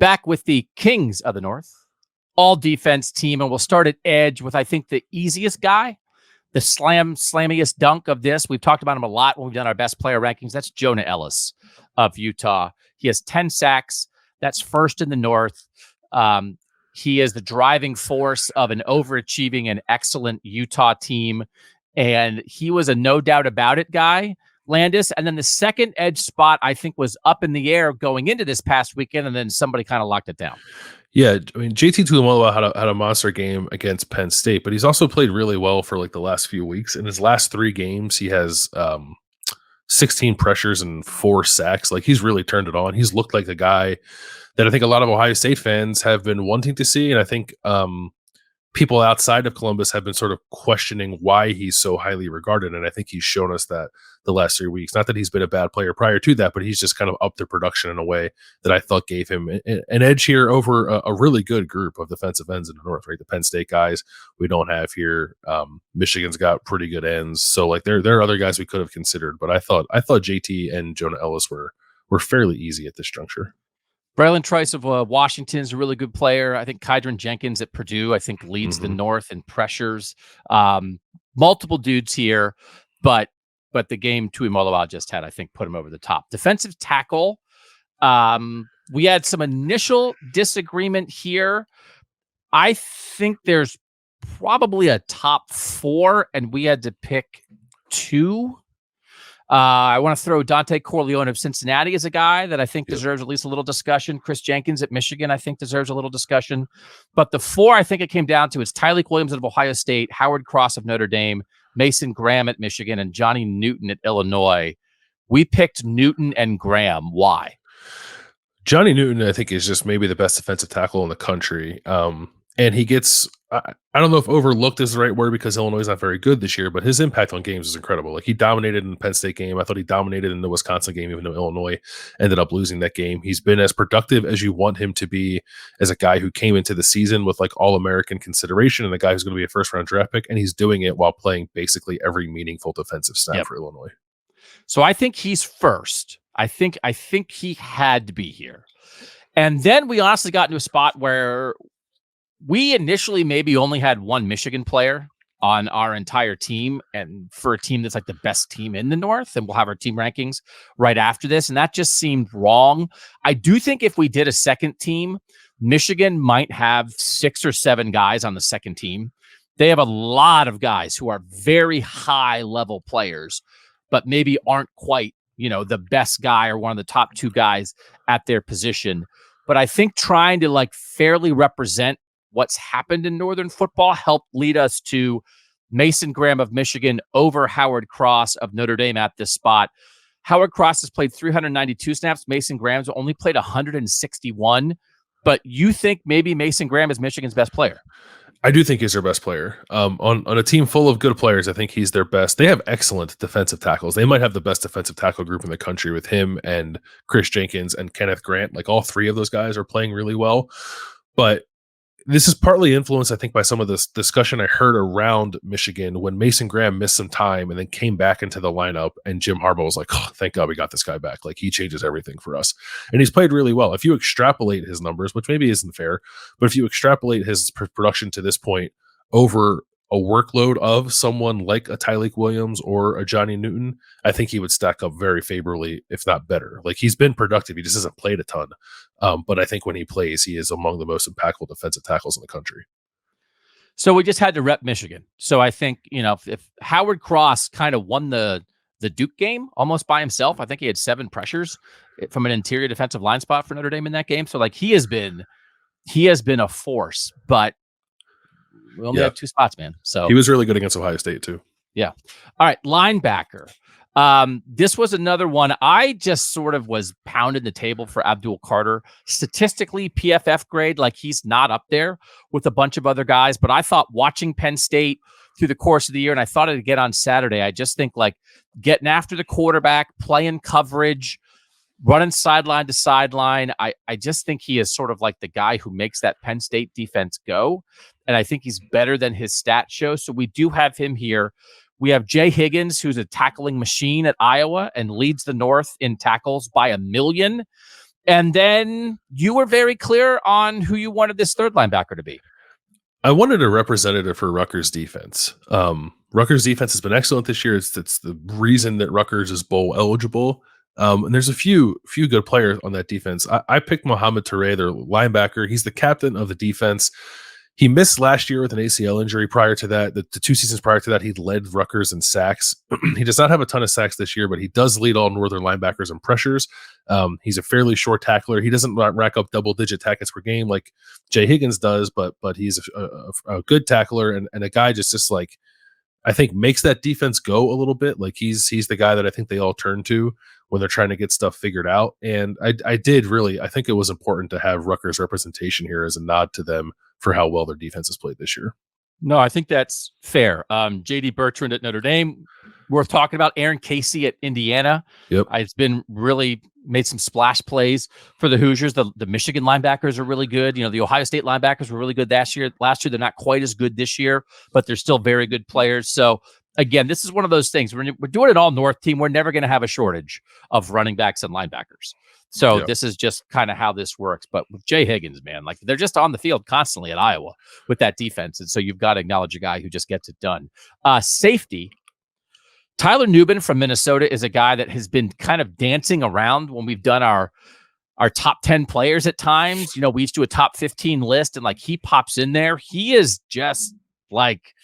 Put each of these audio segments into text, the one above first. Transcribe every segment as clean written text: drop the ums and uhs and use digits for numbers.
back with the Kings of the North, all defense team. And we'll start at edge with, I think, the easiest guy, the slammiest dunk of this. We've talked about him a lot when we've done our best player rankings. That's Jonah Elliss of Utah. He has 10 sacks. That's first in the North. He is the driving force of an overachieving and excellent Utah team. And he was a no doubt about it guy, Landis. And then the second edge spot, I think, was up in the air going into this past weekend. And then somebody kind of locked it down. Yeah, I mean, JT Tuimoloau had a monster game against Penn State, but he's also played really well for like the last few weeks. In his last 3 games, he has 16 pressures and 4 sacks. Like, he's really turned it on. He's looked like the guy that I think a lot of Ohio State fans have been wanting to see. And I think people outside of Columbus have been sort of questioning why he's so highly regarded. And I think he's shown us that the last 3 weeks. Not that he's been a bad player prior to that, but he's just kind of upped the production in a way that I thought gave him an edge here over a really good group of defensive ends in the North, right? The Penn State guys we don't have here. Michigan's got pretty good ends. So like there are other guys we could have considered, but I thought JT and Jonah Elliss were fairly easy at this juncture. Braylon Trice of Washington is a really good player. I think Kydron Jenkins at Purdue, I think, leads the North in pressures. Multiple dudes here, but the game Tuimoloau just had, I think, put him over the top. Defensive tackle, we had some initial disagreement here. I think there's probably a top 4, and we had to pick 2. I want to throw Dante Corleone of Cincinnati as a guy that I think deserves at least a little discussion. Chris Jenkins at Michigan, I think, deserves a little discussion. But the 4 I think it came down to is Tyleik Williams of Ohio State, Howard Cross of Notre Dame, Mason Graham at Michigan, and Johnny Newton at Illinois. We picked Newton and Graham. Why? Johnny Newton, I think, is just maybe the best defensive tackle in the country. And he gets, I don't know if overlooked is the right word because Illinois is not very good this year, but his impact on games is incredible. Like, he dominated in the Penn State game. I thought he dominated in the Wisconsin game, even though Illinois ended up losing that game. He's been as productive as you want him to be as a guy who came into the season with like All-American consideration and a guy who's going to be a first-round draft pick, and he's doing it while playing basically every meaningful defensive snap for Illinois. So I think he's first. I think he had to be here. And then we honestly got into a spot where we initially maybe only had one Michigan player on our entire team, and for a team that's like the best team in the North, and we'll have our team rankings right after this. And that just seemed wrong. I do think if we did a second team, Michigan might have 6 or 7 guys on the second team. They have a lot of guys who are very high level players, but maybe aren't quite, the best guy or one of the top 2 guys at their position. But I think trying to like fairly represent what's happened in Northern football helped lead us to Mason Graham of Michigan over Howard Cross of Notre Dame at this spot. Howard Cross has played 392 snaps. Mason Graham's only played 161. But you think maybe Mason Graham is Michigan's best player? I do think he's their best player. On a team full of good players, I think he's their best. They have excellent defensive tackles. They might have the best defensive tackle group in the country with him and Chris Jenkins and Kenneth Grant. Like, all 3 of those guys are playing really well. But this is partly influenced, I think, by some of this discussion I heard around Michigan when Mason Graham missed some time and then came back into the lineup, and Jim Harbaugh was like, oh, thank God we got this guy back. Like, he changes everything for us. And he's played really well. If you extrapolate his numbers, which maybe isn't fair, but if you extrapolate his production to this point over a workload of someone like a Tyleik Williams or a Johnny Newton, I think he would stack up very favorably, if not better. Like, he's been productive. He just hasn't played a ton. But I think when he plays, he is among the most impactful defensive tackles in the country. So we just had to rep Michigan. So I think, if Howard Cross kind of won the Duke game almost by himself, I think he had 7 pressures from an interior defensive line spot for Notre Dame in that game. So like, he has been a force, but we only have 2 spots, man. So he was really good against Ohio State too. Yeah. All right. Linebacker. This was another one. I just sort of was pounding the table for Abdul Carter. Statistically, PFF grade, like, he's not up there with a bunch of other guys, but I thought watching Penn State through the course of the year, and I thought it again on Saturday, I just think like getting after the quarterback, playing coverage, running sideline to sideline. I just think he is sort of like the guy who makes that Penn State defense go. And I think he's better than his stats show. So we do have him here. We have Jay Higgins, who's a tackling machine at Iowa and leads the North in tackles by 1 million. And then you were very clear on who you wanted this third linebacker to be. I wanted a representative for Rutgers defense. Rutgers defense has been excellent this year. It's the reason that Rutgers is bowl eligible. And there's a few good players on that defense. I picked Mohamed Touré, their linebacker. He's the captain of the defense. He missed last year with an ACL injury. Prior to that, the 2 seasons prior to that, he led Rutgers in sacks. He does not have a ton of sacks this year, but he does lead all Northern linebackers in pressures. He's a fairly short tackler. He doesn't rack up double-digit tackles per game like Jay Higgins does, but he's a good tackler and a guy just like, I think, makes that defense go a little bit. Like he's the guy that I think they all turn to when they're trying to get stuff figured out. And I think it was important to have Rutgers representation here as a nod to them for how well their defense has played this year. No, I think that's fair. JD Bertrand at Notre Dame, worth talking about. Aaron Casey at Indiana. Yep. It's been really made some splash plays for the Hoosiers. The Michigan linebackers are really good. The Ohio State linebackers were really good last year. They're not quite as good this year, but they're still very good players. So again, this is one of those things. We're doing an all-North team. We're never going to have a shortage of running backs and linebackers. So This is just kind of how this works. But with Jay Higgins, man, like they're just on the field constantly at Iowa with that defense. And so you've got to acknowledge a guy who just gets it done. Safety. Tyler Nubin from Minnesota is a guy that has been kind of dancing around when we've done our top 10 players at times. We each do a top 15 list and like he pops in there. He is just like,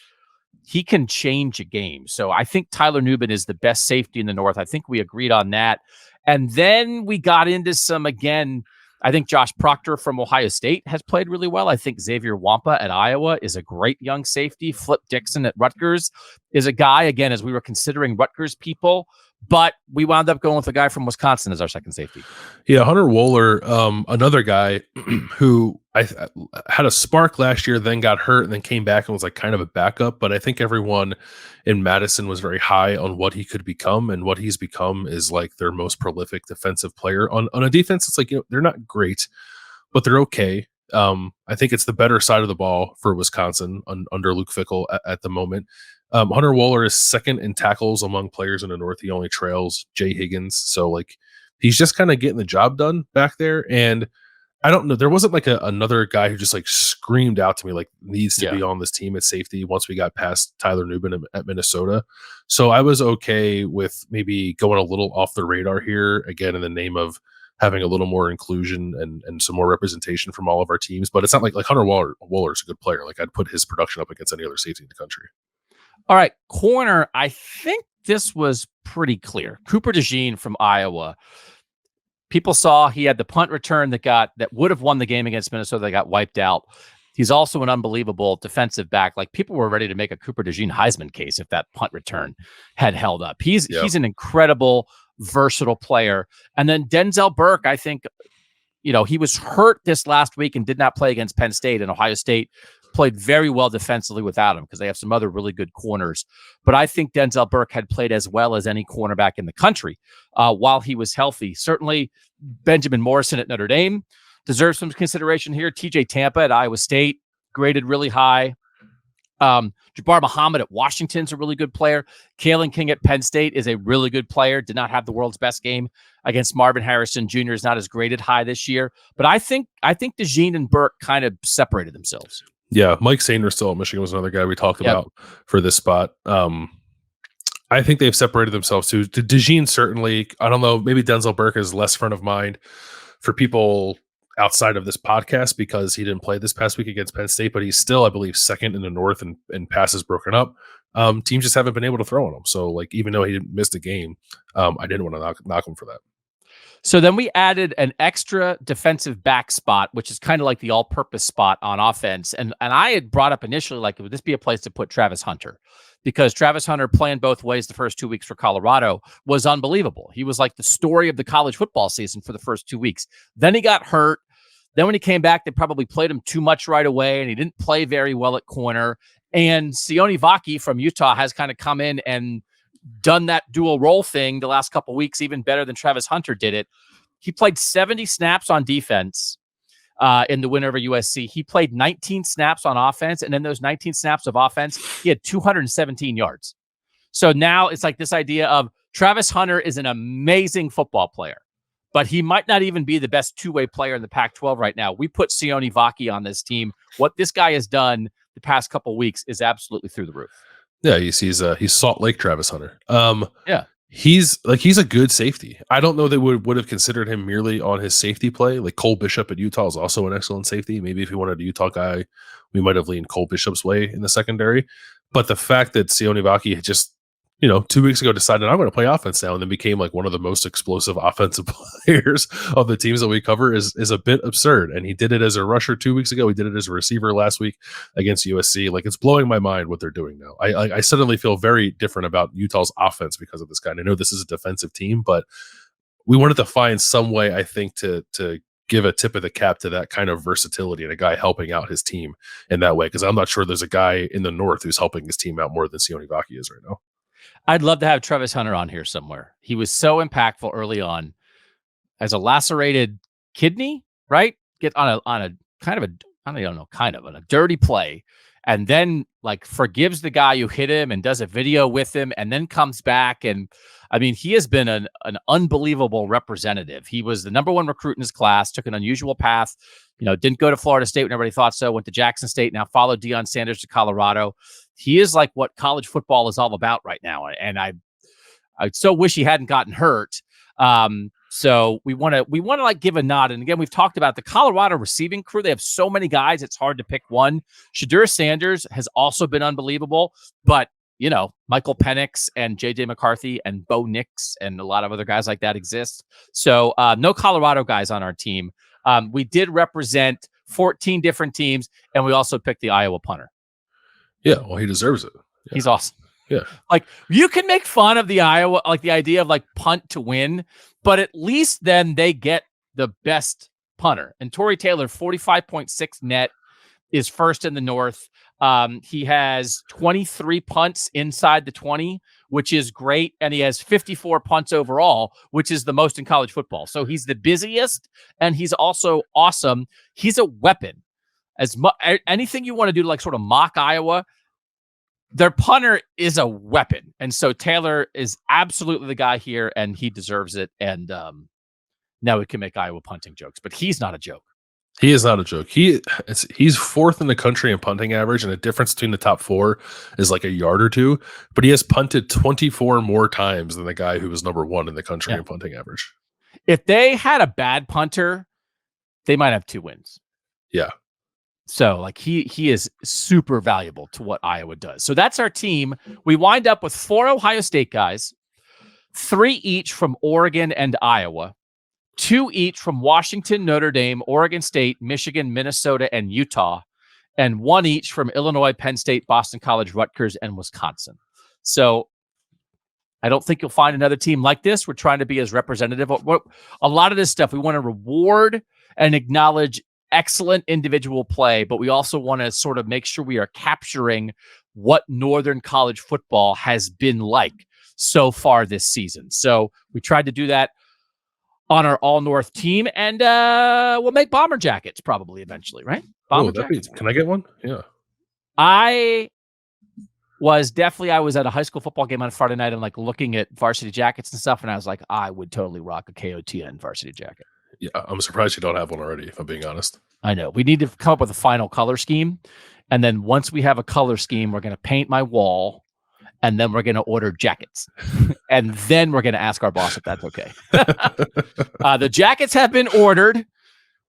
he can change a game. So I think Tyler Nubin is the best safety in the North. I think we agreed on that. And then we got into some, again, I think Josh Proctor from Ohio State has played really well. I think Xavier Wampa at Iowa is a great young safety. Flip Dixon at Rutgers is a guy, again, as we were considering Rutgers people, but we wound up going with a guy from Wisconsin as our second safety. Yeah, Hunter Wohler, another guy who I had a spark last year, then got hurt, and then came back and was like kind of a backup. But I think everyone in Madison was very high on what he could become, and what he's become is like their most prolific defensive player on a defense. It's like, they're not great, but they're okay. I think it's the better side of the ball for Wisconsin under Luke Fickell at the moment. Hunter Wohler is second in tackles among players in the North. He only trails Jay Higgins. So like he's just kind of getting the job done back there. And I don't know, there wasn't like another guy who just like screamed out to me like needs to be on this team at safety once we got past Tyler Nubin at Minnesota. So I was okay with maybe going a little off the radar here, again, in the name of having a little more inclusion and some more representation from all of our teams. But it's not like Hunter Wohler is a good player. Like I'd put his production up against any other safety in the country. All right, corner, I think this was pretty clear. Cooper DeJean from Iowa. People saw he had the punt return that would have won the game against Minnesota that got wiped out. He's also an unbelievable defensive back. Like people were ready to make a Cooper DeJean Heisman case if that punt return had held up. He's an incredible, versatile player. And then Denzel Burke, I think, he was hurt this last week and did not play against Penn State, and Ohio State played very well defensively without him because they have some other really good corners. But I think Denzel Burke had played as well as any cornerback in the country while he was healthy. Certainly Benjamin Morrison at Notre Dame deserves some consideration here. TJ Tampa at Iowa State graded really high. Jabbar Muhammad at Washington's a really good player. Kalen King at Penn State is a really good player. Did not have the world's best game against Marvin Harrison Jr. is not as graded high this year. But I think DeJean and Burke kind of separated themselves. Yeah, Mike Sainer still at Michigan was another guy we talked about for this spot. I think they've separated themselves too. DeJean certainly, I don't know, maybe Denzel Burke is less front of mind for people outside of this podcast because he didn't play this past week against Penn State, but he's still, I believe, second in the North and passes broken up. Teams just haven't been able to throw on him. So, like, even though he didn't miss the game, I didn't want to knock him for that. So then we added an extra defensive back spot, which is kind of like the all-purpose spot on offense. And I had brought up initially, like, would this be a place to put Travis Hunter? Because Travis Hunter playing both ways the first 2 weeks for Colorado was unbelievable. He was like the story of the college football season for the first 2 weeks. Then he got hurt. Then when he came back, they probably played him too much right away, and he didn't play very well at corner. And Sione Vaki from Utah has kind of come in and done that dual role thing the last couple of weeks, even better than Travis Hunter did it. He played 70 snaps on defense in the win over USC. He played 19 snaps on offense, and in those 19 snaps of offense, he had 217 yards. So now it's like this idea of Travis Hunter is an amazing football player, but he might not even be the best two-way player in the Pac-12 right now. We put Sione Vaki on this team. What this guy has done the past couple of weeks is absolutely through the roof. Yeah, he's Salt Lake Travis Hunter. Yeah. He's a good safety. I don't know they would have considered him merely on his safety play. Like Cole Bishop at Utah is also an excellent safety. Maybe if he wanted a Utah guy, we might have leaned Cole Bishop's way in the secondary. But the fact that Sione Vaki had just 2 weeks ago decided I'm going to play offense now and then became like one of the most explosive offensive players of the teams that we cover is a bit absurd. And he did it as a rusher 2 weeks ago. He did it as a receiver last week against USC. Like, it's blowing my mind what they're doing now. I suddenly feel very different about Utah's offense because of this guy. And I know this is a defensive team, but we wanted to find some way, I think, to give a tip of the cap to that kind of versatility and a guy helping out his team in that way. Because I'm not sure there's a guy in the North who's helping his team out more than Sione Vaki is right now. I'd love to have Travis Hunter on here somewhere. He was so impactful early on as a lacerated kidney, right? Get on a kind of a, I don't know, kind of on a dirty play, and then like forgives the guy who hit him and does a video with him and then comes back. And I mean, he has been an unbelievable representative. He was the number one recruit in his class, took an unusual path, didn't go to Florida State when everybody thought so, went to Jackson State, now followed Deion Sanders to Colorado. He is like what college football is all about right now. And I so wish he hadn't gotten hurt. So we want to like give a nod. And again, we've talked about the Colorado receiving crew. They have so many guys. It's hard to pick one. Shadur Sanders has also been unbelievable, but Michael Penix and JJ McCarthy and Bo Nix and a lot of other guys like that exist. So no Colorado guys on our team. We did represent 14 different teams, and we also picked the Iowa punter. Yeah, well, he deserves it. Yeah. He's awesome. Yeah. Like, you can make fun of the Iowa, like the idea of like punt to win, but at least then they get the best punter. And Torrey Taylor, 45.6 net, is first in the North. He has 23 punts inside the 20, which is great. And he has 54 punts overall, which is the most in college football. So he's the busiest, and he's also awesome. He's a weapon. Anything you want to do to like sort of mock Iowa, their punter is a weapon. And so Taylor is absolutely the guy here, and he deserves it. And now we can make Iowa punting jokes, but he's not a joke. He is not a joke. He's fourth in the country in punting average, and the difference between the top four is like a yard or two. But he has punted 24 more times than the guy who was number one in the country in punting average. If they had a bad punter, they might have 2 wins. Yeah. So like he is super valuable to what Iowa does. So that's our team. We wind up with 4 Ohio State guys, 3 each from Oregon and Iowa, 2 each from Washington, Notre Dame, Oregon State, Michigan, Minnesota, and Utah, and 1 each from Illinois, Penn State, Boston College, Rutgers, and Wisconsin. So I don't think you'll find another team like this. We're trying to be as representative. A lot of this stuff, we want to reward and acknowledge excellent individual play, but we also want to sort of make sure we are capturing what Northern college football has been like so far this season. So we tried to do that on our All-North team, and we'll make bomber jackets probably eventually, right? Bomber jackets. Can I get one? Yeah. I was at a high school football game on Friday night and like looking at varsity jackets and stuff, and I was like, I would totally rock a KOTN varsity jacket. Yeah, I'm surprised you don't have one already, if I'm being honest. I know. We need to come up with a final color scheme. And then once we have a color scheme, we're going to paint my wall, and then we're going to order jackets. And then we're going to ask our boss if that's okay. The jackets have been ordered.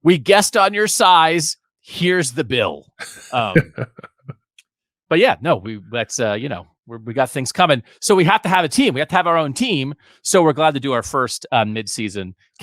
We guessed on your size. Here's the bill. But yeah, no, we got things coming. So we have to have a team. We have to have our own team. So we're glad to do our first midseason